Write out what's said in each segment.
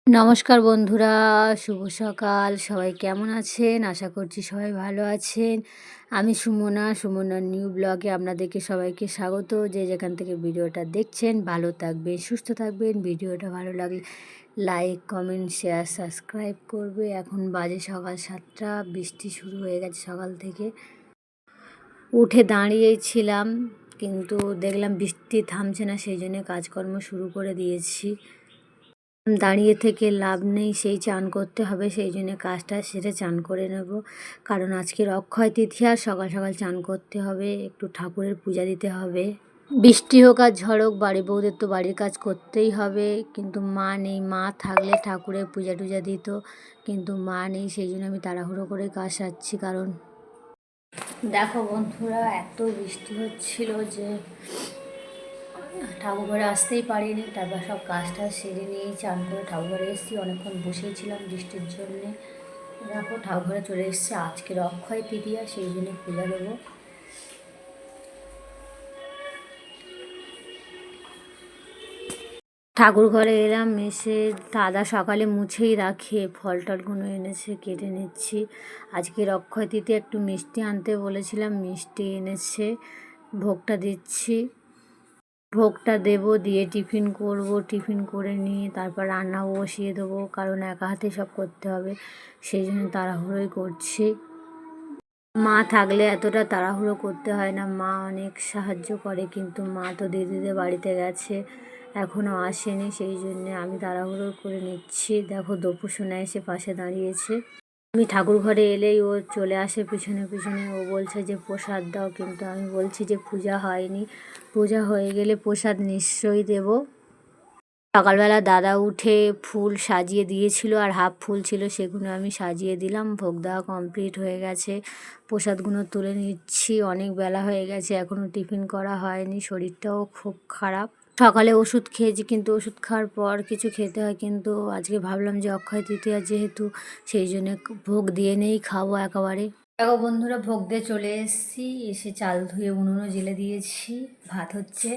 নমস্কার বন্ধুরা, শুভ সকাল। সবাই কেমন আছেন? আশা করছি সবাই ভালো আছেন। আমি সুমনার নিউ ব্লগে আপনাদেরকে সবাইকে স্বাগত। যে যেখান থেকে ভিডিওটা দেখছেন ভালো থাকবেন, সুস্থ থাকবেন। ভিডিওটা ভালো লাগলে লাইক, কমেন্ট, শেয়ার, সাবস্ক্রাইব করবে। এখন বাজে সকাল 7টা, বৃষ্টি শুরু হয়ে গেছে সকাল থেকে। উঠে দাঁড়িয়েছিলাম কিন্তু দেখলাম বৃষ্টি থামছে না, সেই জন্য কাজকর্ম শুরু করে দিয়েছি। দাঁড়িয়ে থেকে লাভ নেই, সেই চান করতে হবে, সেই জন্য কাজটা সেরে চান করে নেব। কারণ আজকের অক্ষয় তিথি, আর সকাল সকাল চান করতে হবে, একটু ঠাকুরের পূজা দিতে হবে। বৃষ্টি হোক আর ঝড় হোক, বাড়ি বউদের তো বাড়ির কাজ করতেই হবে। কিন্তু মা নেই, মা থাকলে ঠাকুরের পূজা টুজা দিত, কিন্তু মা নেই, সেই জন্য আমি তাড়াহুড়ো করে কাজ সারছি। কারণ দেখো বন্ধুরা, এত বৃষ্টি হচ্ছিল যে ঠাকুর ঘরে আসতেই পারিনি। তারপর সব কাজটা সেরে নিয়েই চান করে ঠাকুর ঘরে এসেছি। অনেকক্ষণ বসেছিলাম বৃষ্টির জন্যে। দেখো ঠাকুর ঘরে চলে এসেছে। আজকের অক্ষয় তৃতীয়া, সেই জন্য পূজা দেবো। ঠাকুর ঘরে এলাম, এসে দাদা সকালে মুছেই রাখে ফল টলগুলো এনেছে, কেটে নিচ্ছি। আজকের অক্ষয় তৃতীয়া, একটু মিষ্টি আনতে বলেছিলাম, মিষ্টি এনেছে, ভোগটা দিচ্ছি। ভোগটা দেবো, দিয়ে টিফিন করব। টিফিন করে নিয়ে তারপর রান্না বসিয়ে দেবো, কারণ একা হাতে সব করতে হবে, সেই জন্য তাড়াহুড়োই করছি। মা থাকলে এতটা তাড়াহুড়ো করতে হয় না, মা অনেক সাহায্য করে। কিন্তু মা তো দিদিদের বাড়িতে গেছে, এখনও আসেনি, সেই জন্যে আমি তাড়াহুড়ো করে নিচ্ছি। দেখো দপু সোনা এসে পাশে দাঁড়িয়েছে। আমি ঠাকুর ঘরে এলেই ও চলে আসে পিছনে পিছনে। ও বলছে যে প্রসাদ দাও, কিন্তু আমি বলছি যে পূজা হয়নি, পূজা হয়ে গেলে প্রসাদ নিশ্চয়ই দেব। সকালবেলা দাদা উঠে ফুল সাজিয়ে দিয়েছিল, আর হাফ ফুল ছিল, সেগুলো আমি সাজিয়ে দিলাম। ভোগ দেওয়া কমপ্লিট হয়ে গেছে, প্রসাদগুলো তুলে নিচ্ছি। অনেক বেলা হয়ে গেছে, এখনও টিফিন করা হয়নি, শরীরটাও খুব খারাপ। সকালে ওষুধ খেয়েছি, কিন্তু ওষুধ খাওয়ার পর কিছু খেতে হয়। কিন্তু আজকে ভাবলাম যে অক্ষয় তৃতীয়া যেহেতু, সেই জন্য ভোগ দিয়ে নেই, খাবো একেবারে। দেখো বন্ধুরা, ভোগ দিয়ে চলে এসেছি। এসে চাল ধুয়ে উনুনও জেলে দিয়েছি, ভাত হচ্ছে।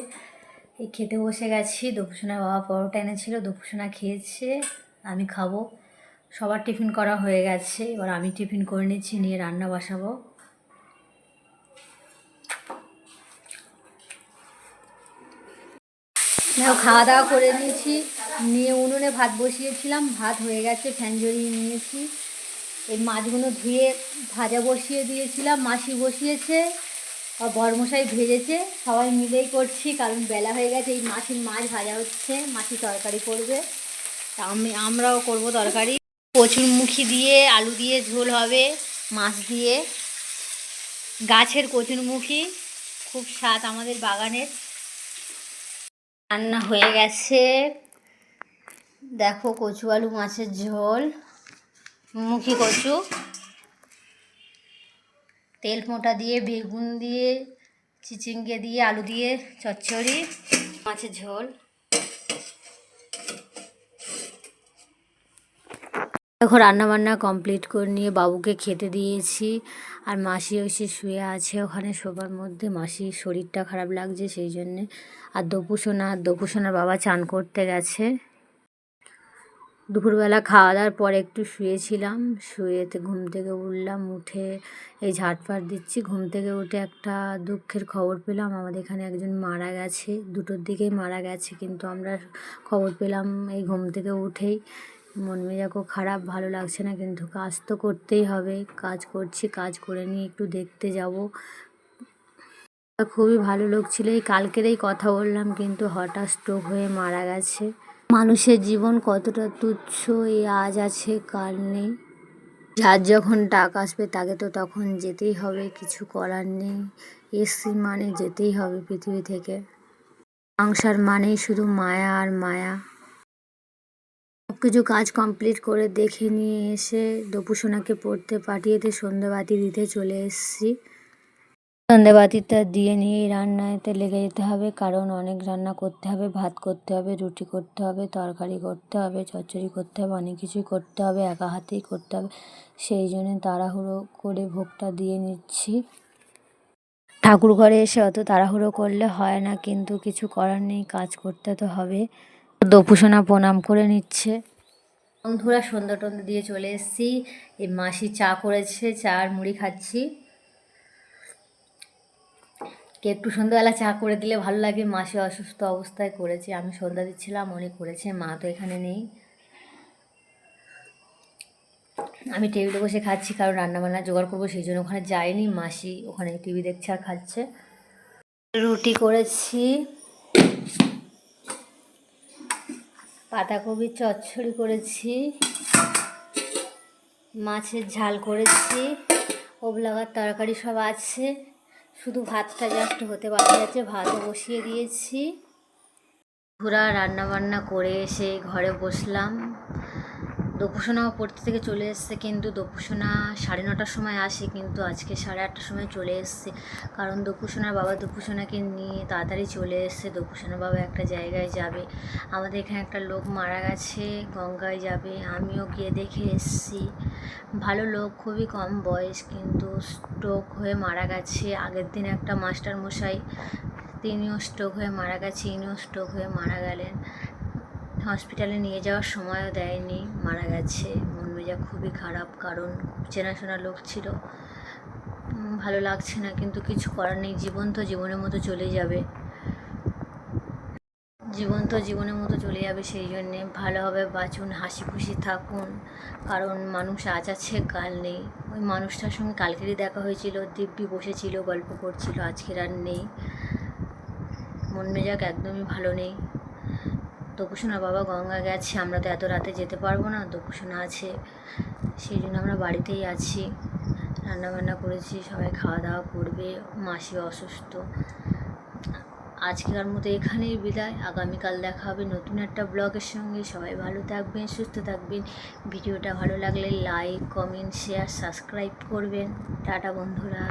এই খেতে বসে গেছি। দুপুরসোনার বাবা পরোটা এনেছিল, দুপুরসোনা খেয়েছে, আমি খাবো। সবার টিফিন করা হয়ে গেছে, এবার আমি টিফিন করে নিচ্ছি, নিয়ে রান্না বসাবো। খাওয়া দাওয়া করে নিয়েছি, নিয়ে উনুনে ভাত বসিয়েছিলাম, ভাত হয়ে গেছে, ফ্যান জ্বলিয়ে নিয়েছি। এই মাছগুলো ধুয়ে ভাজা বসিয়ে দিয়েছিলাম, মাসি বসিয়েছে আর বরমশাই ভেজেছে, সবাই মিলেই করছি, কারণ বেলা হয়ে গেছে। এই মাছ ভাজা হচ্ছে, মাছি তরকারি করবে, তা আমরাও করব তরকারি। কচুরমুখী দিয়ে আলু দিয়ে ঝোল হবে, মাছ দিয়ে। গাছের কচুরমুখী, খুব স্বাদ আমাদের বাগানের। রান্না হয়ে গেছে, দেখো কচু আলু মাছের ঝোল, মুখী কচু, তেল মোটা দিয়ে, বেগুন দিয়ে, চিচিঙ্গে দিয়ে, আলু দিয়ে চচ্চড়ি, মাছের ঝোল। দেখো রান্নাবান্না কমপ্লিট করে নিয়ে বাবুকে খেতে দিয়েছি, আর মাসি এসে শুয়ে আছে ওখানে শোবার মধ্যে। মাসির শরীরটা খারাপ লাগছে, সেই জন্যে। আর দপুসোনার বাবা চান করতে গেছে। দুপুরবেলা খাওয়া দাওয়ার পর একটু শুয়েছিলাম, ঘুম থেকে উঠলাম, উঠে এই ঝাড়পাট দিচ্ছি। ঘুম থেকে উঠে একটা দুঃখের খবর পেলাম, আমাদের এখানে একজন মারা গেছে। 2টোর দিকেই মারা গেছে, কিন্তু আমরা খবর পেলাম এই ঘুম থেকে উঠেই। মন মেজাজও খারাপ, ভালো লাগছে না, কিন্তু কাজ তো করতেই হবে। কাজ করছি, কাজ করে নিয়ে একটু দেখতে যাব। খুবই ভালো লোক ছিল, এই কালকেরই কথা বললাম, কিন্তু হঠাৎ স্ট্রোক হয়ে মারা গেছে। মানুষের জীবন কতটা তুচ্ছ, এই আজ আছে কাল নেই। যার যখন ডাক আসবে তাকে তো তখন যেতেই হবে, কিছু করার নেই। এসছি মানে যেতেই হবে পৃথিবী থেকে। সংসার মানেই শুধু মায়া আর মায়া। সব কিছু কাজ কমপ্লিট করে দেখে নিয়ে এসে দপুসোনাকে পড়তে পাঠিয়ে সন্ধ্যাবাতি দিতে চলে এসেছি। সন্ধ্যাবাতিটা দিয়ে নিয়েই রান্নাতে লেগে যেতে হবে, কারণ অনেক রান্না করতে হবে। ভাত করতে হবে, রুটি করতে হবে, তরকারি করতে হবে, চচ্চড়ি করতে হবে, অনেক কিছুই করতে হবে, একা হাতেই করতে হবে, সেই জন্য তাড়াহুড়ো করে ভোগটা দিয়ে নিচ্ছি। ঠাকুর ঘরে এসে অত তাড়াহুড়ো করলে হয় না, কিন্তু কিছু করার নেই, কাজ করতে তো হবে। দপুসোনা প্রণাম করে নিচ্ছে। বন্ধুরা সন্ধ্যা টন্ধা দিয়ে চলে এসেছি। এই মাসি চা করেছে, চা আর মুড়ি খাচ্ছি। কে একটু সন্ধ্যাবেলা চা করে দিলে ভালো লাগে। মাসি অসুস্থ অবস্থায় করেছে, আমি সন্ধ্যা দিচ্ছিলাম, উনি করেছে। মা তো এখানে নেই। আমি টেবিলে বসে খাচ্ছি, কারণ রান্নাবান্না জোগাড় করবো, সেই জন্য ওখানে যাইনি। মাসি ওখানে টিভি দেখছে আর খাচ্ছে। রুটি করেছি, পাতাকপির চচ্চড়ি করেছি, মাছের ঝাল করেছি, ওবলাগার তরকারি সব আছে, শুধু ভাতটা জাস্ট হতে বাকি আছে। ভাতও বসিয়ে দিয়েছি। পুরা রান্নাবান্না করে এসে ঘরে বসলাম। দপুসোনাও পড়তে থেকে চলে এসছে, কিন্তু দপুসোনা 9:30টার সময় আসে, কিন্তু আজকে 8:30টার সময় চলে এসছে। কারণ দপুসোনার বাবা দপুসোনাকে নিয়ে তাড়াতাড়ি চলে এসছে। দপুসোনার বাবা একটা জায়গায় যাবে, আমাদের এখানে একটা লোক মারা গেছে, গঙ্গায় যাবে। আমিও গিয়ে দেখে এসছি। ভালো লোক, খুবই কম বয়স, কিন্তু স্ট্রোক হয়ে মারা গেছে। আগের দিন একটা মাস্টার মশাই, তিনিও স্ট্রোক হয়ে মারা গেছে, ইনিও স্ট্রোক হয়ে মারা গেলেন। হসপিটালে নিয়ে যাওয়ার সময়ও দেয়নি, মারা গেছে। মন মেজাজ খুবই খারাপ, কারণ চেনাশোনা লোক ছিল। ভালো লাগছে না, কিন্তু কিছু করার নেই। জীবন তো জীবনের মতো চলে যাবে, জীবন তো জীবনের মতো চলে যাবে। সেই জন্যে ভালোভাবে বাঁচুন, হাসি খুশি থাকুন, কারণ মানুষ আজ আছে কাল নেই। ওই মানুষটার সঙ্গে কালকেরই দেখা হয়েছিল, দিব্যি বসেছিল, গল্প করছিল, আজকের আর নেই। মন মেজাজ একদমই ভালো নেই। দপুসোনা বাবা গঙ্গা গেছে, আমরা তো এত রাতে যেতে পারবো না। দপুসোনা আছে, সেই জন্য আমরা বাড়িতেই আছি। রান্নাবান্না করেছি, সবাই খাওয়া দাওয়া করবে। মাসি অসুস্থ। আজকের মতো এখানেই বিদায়। আগামীকাল দেখা হবে নতুন একটা ব্লগের সঙ্গে। সবাই ভালো থাকবেন, সুস্থ থাকবেন। ভিডিওটা ভালো লাগলে লাইক, কমেন্ট, শেয়ার, সাবস্ক্রাইব করবেন। টাটা বন্ধুরা।